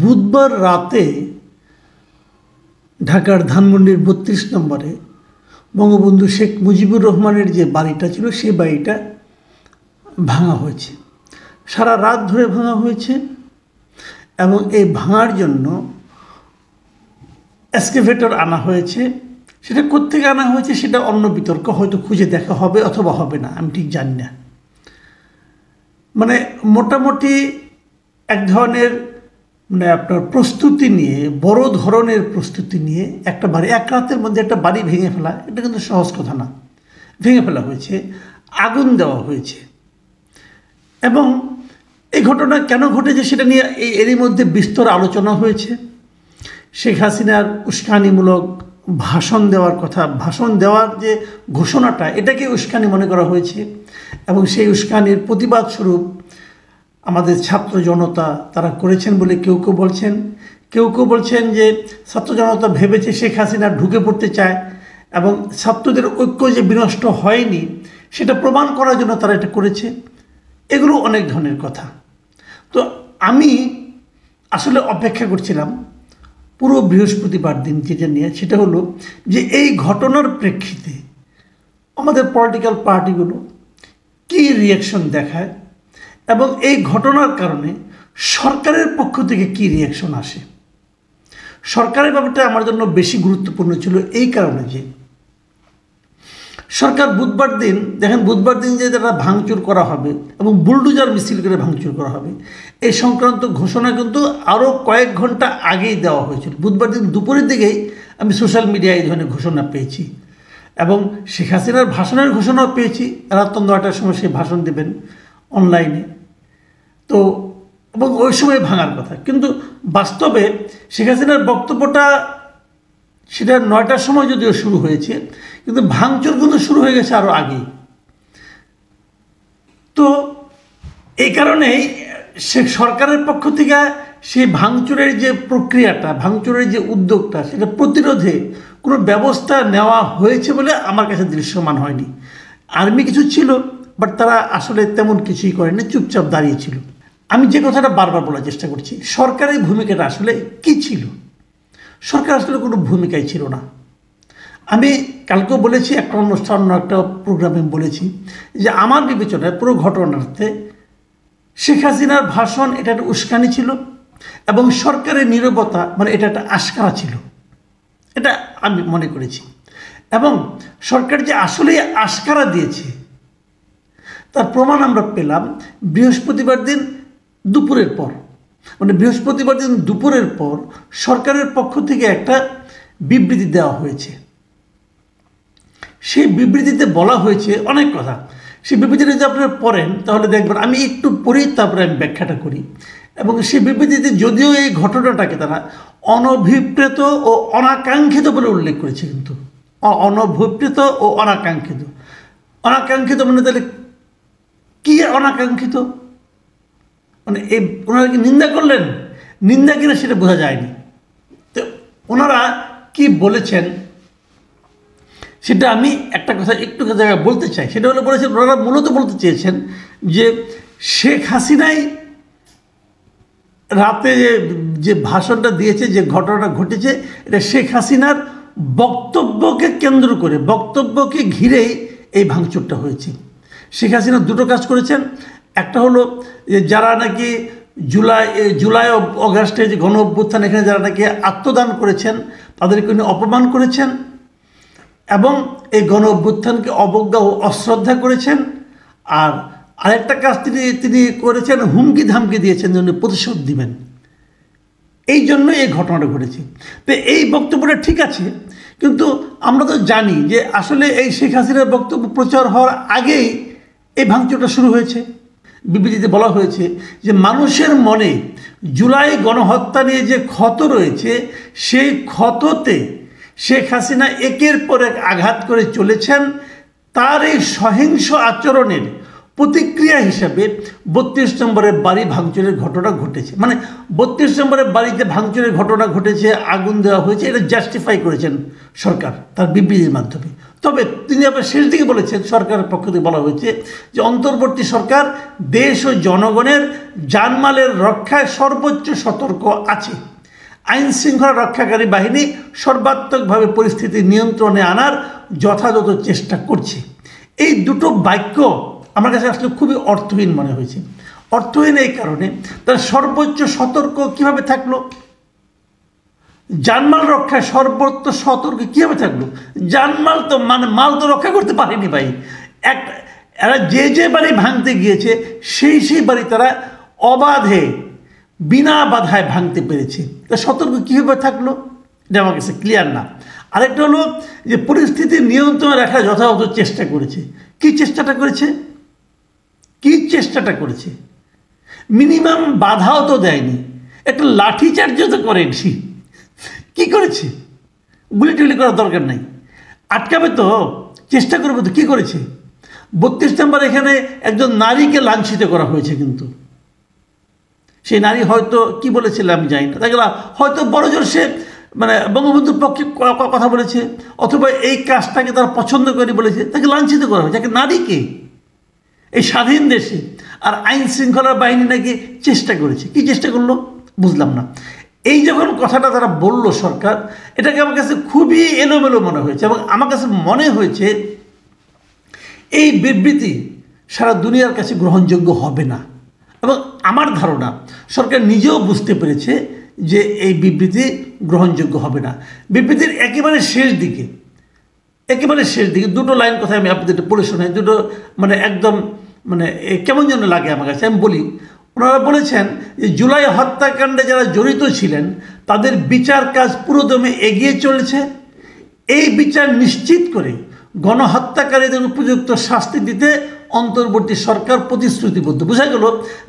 বুধবার রাতে ঢাকার ধানমন্ডির ৩২ নম্বরে বঙ্গবন্ধু শেখ মুজিবুর রহমানের যে বাড়িটা ছিল সেই বাড়িটা ভাঙা হয়েছে। সারা রাত ধরে ভাঙা হয়েছে এবং এই ভাঙার জন্য এক্সকেভেটর আনা হয়েছে। সেটা কোত্থেকে আনা হয়েছে সেটা অন্য বিতর্ক, হয়তো খুঁজে দেখা হবে অথবা হবে না, আমি ঠিক জানি না। মানে মোটামুটি এক ধরনের আপনার প্রস্তুতি নিয়ে, বড় ধরনের প্রস্তুতি নিয়ে একটা বাড়ি, এক রাতের মধ্যে একটা বাড়ি ভেঙে ফেলা, এটা কিন্তু সহজ কথা না। ভেঙে ফেলা হয়েছে, আগুন দেওয়া হয়েছে এবং এই ঘটনা কেন ঘটেছে সেটা নিয়ে এরই মধ্যে বিস্তর আলোচনা হয়েছে। শেখ হাসিনার উস্কানিমূলক ভাষণ দেওয়ার কথা, ভাষণ দেওয়ার যে ঘোষণাটা, এটাকে উস্কানি মনে করা হয়েছে এবং সেই উস্কানির প্রতিবাদ স্বরূপ আমাদের ছাত্র জনতা তারা করেছেন বলে কেউ কেউ বলছেন। কেউ কেউ বলছেন যে ছাত্র জনতা ভেবেছে শেখ হাসিনা ঢুকে পড়তে চায় এবং ছাত্রদের ঐক্য যে বিনষ্ট হয়নি সেটা প্রমাণ করার জন্য তারা এটা করেছে। এগুলো অনেক ধরনের কথা। তো আমি আসলে অপেক্ষা করছিলাম পুরো বৃহস্পতিবার দিন যেটা নিয়ে, সেটা হলো যে এই ঘটনার প্রেক্ষিতে আমাদের পলিটিক্যাল পার্টিগুলো কী রিয়াকশন দেখায় এবং এই ঘটনার কারণে সরকারের পক্ষ থেকে কী রিয়াকশন আসে। সরকারের ব্যাপারটা আমার জন্য বেশি গুরুত্বপূর্ণ ছিল এই কারণে যে সরকার বুধবার দিন, দেখেন বুধবার দিন যে তারা ভাঙচুর করা হবে এবং বুলডোজার মিছিল করে ভাঙচুর করা হবে, এই সংক্রান্ত ঘোষণা কিন্তু আরও কয়েক ঘন্টা আগেই দেওয়া হয়েছিল। বুধবার দিন দুপুরের দিকেই আমি সোশ্যাল মিডিয়ায় এই ধরনের ঘোষণা পেয়েছি এবং শেখ হাসিনার ভাষণের ঘোষণাও পেয়েছি। রাত ৯টার সময় সে ভাষণ দেবেন অনলাইনে। তো এবং ওই সময় ভাঙার কথা, কিন্তু বাস্তবে শেখ হাসিনার বক্তব্যটা সেটা ৯টার সময় যদিও শুরু হয়েছে, কিন্তু ভাঙচুর কিন্তু শুরু হয়ে গেছে আরও আগেই। তো এই কারণেই সরকারের পক্ষ থেকে সেই ভাঙচুরের যে প্রক্রিয়াটা, ভাঙচুরের যে উদ্যোগটা, সেটা প্রতিরোধে কোনো ব্যবস্থা নেওয়া হয়েছে বলে আমার কাছে দৃশ্যমান হয়নি। আর্মি কিছু ছিল, বাট তারা আসলে তেমন কিছুই করেনি, চুপচাপ দাঁড়িয়েছিল। আমি যে কথাটা বারবার বলার চেষ্টা করছি, সরকারের ভূমিকাটা আসলে কী ছিল? সরকার আসলে কোনো ভূমিকাই ছিল না। আমি কালকেও বলেছি, একটা অনুষ্ঠান একটা প্রোগ্রামে বলেছি যে আমার বিবেচনায় পুরো ঘটনাতে শেখ হাসিনার ভাষণ এটা একটা উস্কানি ছিল এবং সরকারের নীরবতা মানে এটা একটা আশকারা ছিল, এটা আমি মনে করেছি। এবং সরকার যে আসলে আশকারা দিয়েছে তার প্রমাণ আমরা পেলাম বৃহস্পতিবার দিন দুপুরের পর। মানে বৃহস্পতিবার দিন দুপুরের পর সরকারের পক্ষ থেকে একটা বিবৃতি দেওয়া হয়েছে। সেই বিবৃতিতে বলা হয়েছে অনেক কথা। সেই বিবৃতিটা যদি আপনারা পড়েন তাহলে দেখবেন, আমি একটু পড়েই তারপরে আমি ব্যাখ্যাটা করি। এবং সেই বিবৃতিতে যদিও এই ঘটনাটাকে তারা অনভিপ্রেত ও অনাকাঙ্ক্ষিত বলে উল্লেখ করেছে, কিন্তু অনভিপ্রেত ও অনাকাঙ্ক্ষিত। অনাকাঙ্ক্ষিত মানে তাহলে কী অনাকাঙ্ক্ষিত? মানে এই ওনারা কি নিন্দা করলেন? নিন্দা কিনা সেটা বোঝা যায়নি। তো ওনারা কি বলেছেন সেটা আমি একটা কথা একটু জায়গায় বলতে চাই। সেটা হলো বলেছেন, ওনারা মূলত বলতে চেয়েছেন যে শেখ হাসিনাই রাতে যে ভাষণটা দিয়েছে, যে ঘটনাটা ঘটেছে, এটা শেখ হাসিনার বক্তব্যকে কেন্দ্র করে, বক্তব্যকে ঘিরেই এই ভাঙচুরটা হয়েছে। শেখ হাসিনা দুটো কাজ করেছেন। একটা হলো যে যারা নাকি জুলাই অগাস্টে যে গণ অভ্যুত্থান, এখানে যারা নাকি আত্মদান করেছেন তাদেরকে উনি অপমান করেছেন এবং এই গণ অভ্যুত্থানকে অবজ্ঞা ও অশ্রদ্ধা করেছেন। আর আরেকটা কাজ তিনি করেছেন, হুমকি ধামকি দিয়েছেন যে উনি প্রতিশোধ দিবেন। এই জন্য এই ঘটনাটা ঘটেছে। তো এই বক্তব্যটা ঠিক আছে, কিন্তু আমরা তো জানি যে আসলে এই শেখ হাসিনার বক্তব্য প্রচার হওয়ার আগেই এই ভাঙচুরটা শুরু হয়েছে। বিবৃতিতে বলা হয়েছে যে মানুষের মনে জুলাই গণহত্যা নিয়ে যে ক্ষত রয়েছে, সেই ক্ষততে শেখ হাসিনা একের পর এক আঘাত করে চলেছেন। তার এই সহিংস আচরণের প্রতিক্রিয়া হিসাবে 32 নম্বরের বাড়ি ভাঙচুরের ঘটনা ঘটেছে, মানে 32 নম্বরের বাড়িতে ভাঙচুরের ঘটনা ঘটেছে, আগুন দেওয়া হয়েছে, এটা জাস্টিফাই করেছেন সরকার তার বিবৃতির মাধ্যমে। তবে তিনি আবার শেষ দিকে বলেছেন, সরকারের পক্ষ থেকে বলা হয়েছে যে অন্তর্বর্তী সরকার দেশ ও জনগণের জানমালের রক্ষায় সর্বোচ্চ সতর্ক আছে। আইন শৃঙ্খলা রক্ষাকারী বাহিনী সর্বাত্মকভাবে পরিস্থিতি নিয়ন্ত্রণে আনার যথাযথ চেষ্টা করছে। এই দুটো বাক্য আমার কাছে আসলে খুবই অর্থহীন মনে হয়েছে। অর্থহীন এই কারণে, তার সর্বোচ্চ সতর্ক কিভাবে থাকলো? জানমাল রক্ষায় সর্বোচ্চ সতর্ক কিভাবে থাকলো? জানমাল তো মানে মাল তো রক্ষা করতে পারেনি ভাই। এরা যে বাড়ি ভাঙতে গিয়েছে সেই বাড়ি তারা অবাধে বিনা বাধায় ভাঙতে পেরেছে। তা সতর্ক কীভাবে থাকলো এটা আমার কাছে ক্লিয়ার না। আরেকটা হলো যে পরিস্থিতি নিয়ন্ত্রণে রাখার যথাযথ চেষ্টা করেছে। কি চেষ্টাটা করেছে? মিনিমাম বাধাও তো দেয়নি, একটা লাঠিচার্জও তো করেনি। কি করেছে? গুলি টুলি করার দরকার নাই, আটকাবে তো, চেষ্টা করবে তো। কী করেছে? 32 নম্বর এখানে একজন নারীকে লাঞ্ছিত করা হয়েছে, কিন্তু সেই নারী হয়তো কি বলেছিল আমি জানি না, দেখলাম হয়তো বড় জোর সে মানে বঙ্গবন্ধুর পক্ষে কথা বলেছে, অথবা এই কাজটাকে তারা পছন্দ করে বলেছে, তাকে লাঞ্ছিত করা হয়েছে। তাকে নারীকে এই স্বাধীন দেশে, আর আইন শৃঙ্খলার বাহিনী নাকি চেষ্টা করেছে। কি চেষ্টা করলো বুঝলাম না। এই যখন কথাটা তারা বলল সরকার, এটাকে আমার কাছে খুবই এলোমেলো মনে হয়েছে, এবং আমার কাছে মনে হয়েছে এই বিবৃতি সারা দুনিয়ার কাছে গ্রহণযোগ্য হবে না। এবং আমার ধারণা সরকার নিজেও বুঝতে পেরেছে যে এই বিবৃতি গ্রহণযোগ্য হবে না। বিবৃতির একেবারে শেষ দিকে দুটো লাইন কথা আমি আপনাদের পড়ে শোনাই। দুটো মানে একদম মানে কেমন যেন লাগে আমার কাছে, আমি বলি। ওনারা বলেছেন যে জুলাই হত্যাকাণ্ডে যারা জড়িত ছিলেন তাদের বিচার কাজ পুরোদমে এগিয়ে চলেছে। এই বিচার নিশ্চিত করে গণহত্যাকারীদের উপযুক্ত শাস্তি দিতে অন্তর্বর্তী সরকার প্রতিশ্রুতিবদ্ধ। বোঝা গেল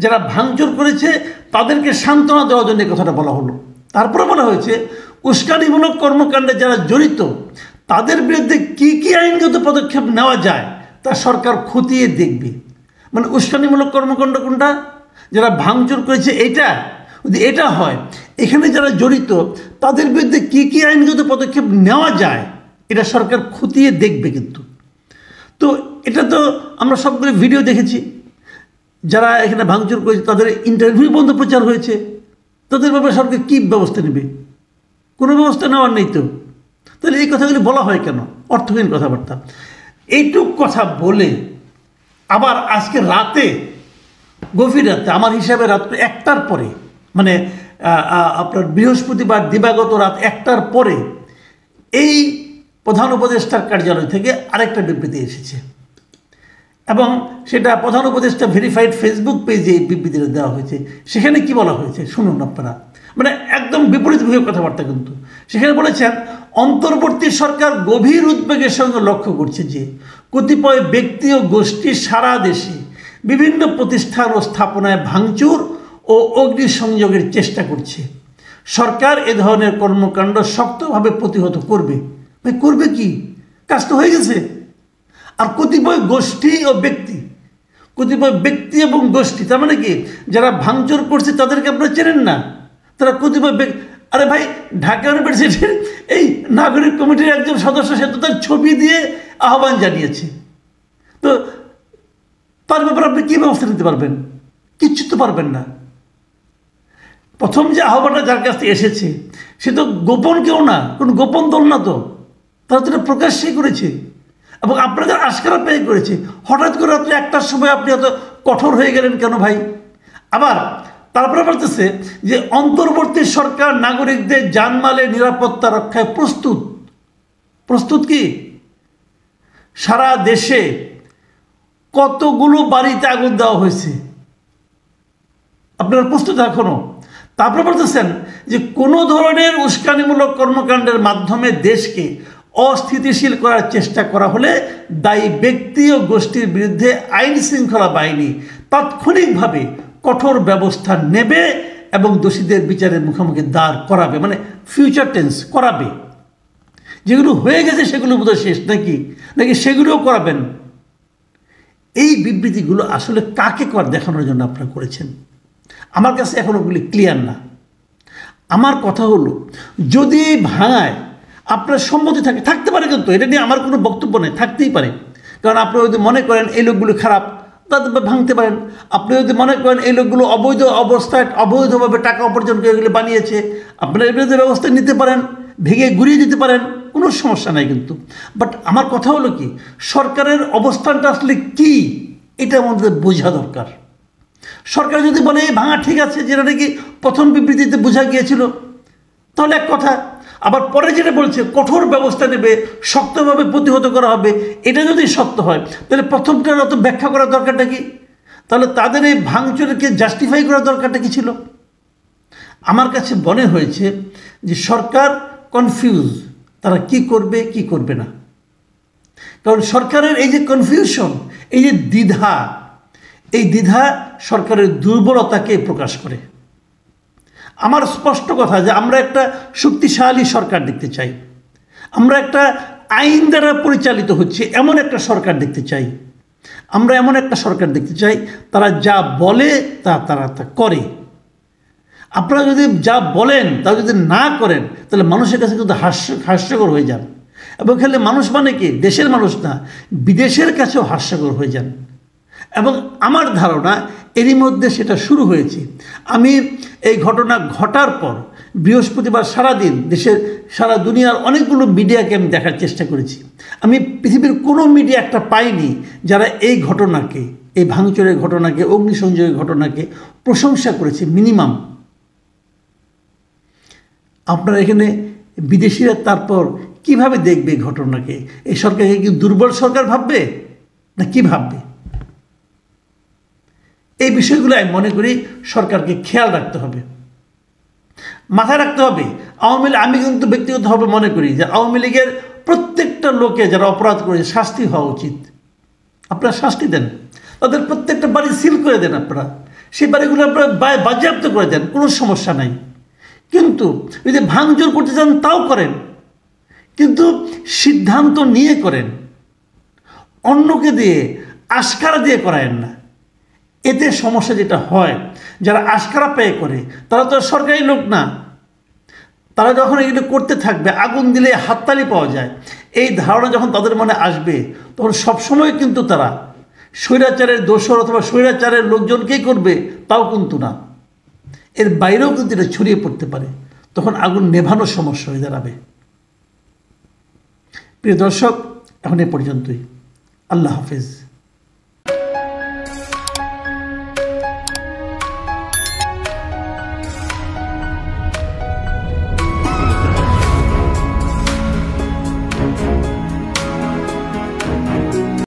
যারা ভাঙচুর করেছে তাদেরকে সান্ত্বনা দেওয়ার জন্য এই কথাটা বলা হলো। তারপরে বলা হয়েছে উস্কানিমূলক কর্মকাণ্ডে যারা জড়িত তাদের বিরুদ্ধে কি কি আইনগত পদক্ষেপ নেওয়া যায় তা সরকার খতিয়ে দেখবে। মানে উস্কানিমূলক কর্মকাণ্ড কোনটা? যারা ভাঙচুর করেছে এটা, যদি এটা হয়, এখানে যারা জড়িত তাদের বিরুদ্ধে কি কি আইনগত পদক্ষেপ নেওয়া যায় এটা সরকার খতিয়ে দেখবে। কিন্তু তো এটা তো আমরা সবগুলো ভিডিও দেখেছি, যারা এখানে ভাঙচুর করেছে তাদের ইন্টারভিউ বন্ধ প্রচার হয়েছে। তাদের ব্যাপারে সরকার কী ব্যবস্থা নেবে? কোনো ব্যবস্থা নেওয়ার নেই তো। তাহলে এই কথাগুলি বলা হয় কেন? অর্থহীন কথাবার্তা। এইটুক কথা বলে আবার আজকে রাতে, গভীর রাতে, আমার হিসাবে রাত 1টার পরে, মানে আপনার বৃহস্পতিবার দিবাগত রাত 1টার পরে এই প্রধান উপদেষ্টার কার্যালয় থেকে আরেকটা বিবৃতি এসেছে, এবং সেটা প্রধান উপদেষ্টা ভেরিফাইড ফেসবুক পেজে এই বিবৃতিটা দেওয়া হয়েছে। সেখানে কি বলা হয়েছে শুনুন আপনারা, মানে একদম বিপরীতমুখী কথাবার্তা। কিন্তু সেখানে বলেছেন অন্তর্বর্তী সরকার গভীর উদ্বেগের সঙ্গে লক্ষ্য করছে যে কতিপয় ব্যক্তি ও গোষ্ঠী সারা দেশে বিভিন্ন প্রতিষ্ঠান ও স্থাপনায় ভাঙচুর ও অগ্নিসংযোগের চেষ্টা করছে। সরকার এ ধরনের কর্মকাণ্ড শক্তভাবে প্রতিহত করবে। করবে কি? কাজ তো হয়ে গেছে। আর কতিপয় ব্যক্তি এবং গোষ্ঠী, তার মানে কি যারা ভাঙচুর করছে তাদেরকে আপনারা চেনেন না? তারা কতিপয় আরে ভাই, ঢাকা ইউনিভার্সিটির এই নাগরিক কমিটির একজন সদস্য, সে তো তার ছবি দিয়ে আহ্বান জানিয়েছে। তো তার ব্যাপারে আপনি কী ব্যবস্থা নিতে পারবেন? কিচ্ছু তো পারবেন না। প্রথম যে আহ্বানটা যার কাছ থেকে এসেছে সে তো গোপন কেউ না, কোনো গোপন দল না, তো তারা তো প্রকাশ্যই করেছে, এবং আপনাদের আশকারা পেয়ে করেছে। হঠাৎ করে রাত্রে 1টার সময় আপনি এত কঠোর হয়ে গেলেন কেন ভাই? আবার তারপরে বলতেছে যে অন্তর্বর্তী সরকার নাগরিকদের জানমালের নিরাপত্তা রক্ষায় প্রস্তুত কি? সারা দেশে কতগুলো বাড়িতে আগুন দেওয়া হয়েছে, আপনারা প্রস্তুত এখনো? তারপরে বলতেছেন যে কোনো ধরনের উস্কানিমূলক কর্মকাণ্ডের মাধ্যমে দেশকে অস্থিতিশীল করার চেষ্টা করা হলে দায়ী ব্যক্তি ও গোষ্ঠীর বিরুদ্ধে আইন শৃঙ্খলা বাহিনী তাৎক্ষণিকভাবে কঠোর ব্যবস্থা নেবে এবং দোষীদের বিচারের মুখোমুখি দাঁড় করাবে। মানে ফিউচার টেন্স, করাবে। যেগুলো হয়ে গেছে সেগুলো বোধহয় শেষ নাকি সেগুলোও করাবেন? এই বিবৃতিগুলো আসলে কাকে দেখানোর জন্য আপনারা করেছেন? আমার কাছে এখন ওগুলি ক্লিয়ার না। আমার কথা হলো, যদি ভাঙায় আপনার সম্মতি থাকতে পারে, কিন্তু এটা নিয়ে আমার কোনো বক্তব্য নেই, থাকতেই পারে। কারণ আপনি যদি মনে করেন এই লোকগুলো খারাপ, তাদের ভাঙতে পারেন। আপনি যদি মনে করেন এই লোকগুলো অবৈধ অবস্থায় অবৈধভাবে টাকা উপার্জন করে এগুলো বানিয়েছে, আপনারা এর বিরুদ্ধে ব্যবস্থা নিতে পারেন, ভেঙে গুড়িয়ে দিতে পারেন, কোনো সমস্যা নাই কিন্তু। বাট আমার কথা হলো কি, সরকারের অবস্থানটা আসলে কি, এটা আমাদের বোঝা দরকার। সরকার যদি বলে এই ভাঙা ঠিক আছে, যেটা নাকি প্রথম বিবৃতিতে বোঝা গিয়েছিল, তাহলে এক কথা। আবার পরে যেটা বলছে কঠোর ব্যবস্থা নেবে, শক্তভাবে প্রতিহত করা হবে, এটা যদি সত্য হয়, তাহলে প্রথমটার অত ব্যাখ্যা করার দরকারটা কি? তাহলে তাদের এই ভাঙচুরকে জাস্টিফাই করার দরকারটা কি ছিল? আমার কাছে মনে হয়েছে যে সরকার কনফিউজ, তারা কি করবে কি করবে না। কারণ সরকারের এই যে কনফিউশন, এই যে দ্বিধা, এই দ্বিধা সরকারের দুর্বলতাকে প্রকাশ করে। আমার স্পষ্ট কথা যে আমরা একটা শক্তিশালী সরকার দেখতে চাই, আমরা একটা আইন দ্বারা পরিচালিত হচ্ছে এমন একটা সরকার দেখতে চাই, আমরা এমন একটা সরকার দেখতে চাই তারা যা বলে তারা করে। আপনারা যদি যা বলেন তা যদি না করেন, তাহলে মানুষের কাছে কিন্তু হাস্যকর হয়ে যান। এবং খেলে মানুষ মানে কি, দেশের মানুষ না, বিদেশের কাছেও হাস্যকর হয়ে যান। এবং আমার ধারণা এরই মধ্যে সেটা শুরু হয়েছে। আমি এই ঘটনা ঘটার পর বৃহস্পতিবার সারাদিন সারা দুনিয়ার অনেকগুলো মিডিয়াকে আমি দেখার চেষ্টা করেছি। আমি পৃথিবীর কোনো মিডিয়া একটা পাইনি যারা এই ঘটনাকে, এই ভাঙচুরের ঘটনাকে, অগ্নিসংযোগের ঘটনাকে প্রশংসা করেছে মিনিমাম। আপনারা এখানে বিদেশিরা তারপর কিভাবে দেখবে ঘটনাকে? এই সরকারকে কি দুর্বল সরকার ভাববে না কি ভাববে? এই বিষয়গুলো আমি মনে করি সরকারকে খেয়াল রাখতে হবে, মাথায় রাখতে হবে। আমি কিন্তু ব্যক্তিগতভাবে মনে করি যে আওয়ামী লীগের প্রত্যেকটা লোকে যারা অপরাধ করেছে শাস্তি হওয়া উচিত। আপনারা শাস্তি দেন, তাদের প্রত্যেকটা বাড়ি সিল করে দেন, আপনারা সেই বাড়িগুলো আপনারা বাজেয়াপ্ত করে দেন, কোনো সমস্যা নাই। কিন্তু যদি ভাঙচুর করতে চান তাও করেন, কিন্তু সিদ্ধান্ত নিয়ে করেন, অন্যকে দিয়ে আশকারা দিয়ে করায়েন না। এতে সমস্যা যেটা হয়, যারা আশকারা পেয়ে করে তারা তো সরকারি লোক না, তারা যখন এগুলো করতে থাকবে, আগুন দিলে হাততালি পাওয়া যায়, এই ধারণা যখন তাদের মনে আসবে, তখন সবসময় কিন্তু তারা স্বৈরাচারের দোসর অথবা স্বৈরাচারের লোকজনকেই করবে, তাও কিন্তু না, এর বাইরেও কিন্তু এটা ছড়িয়ে পড়তে পারে, তখন আগুন নেভানোর সমস্যা হয়ে দাঁড়াবে। প্রিয় দর্শক, এখন এ পর্যন্তই। আল্লাহ হাফেজ।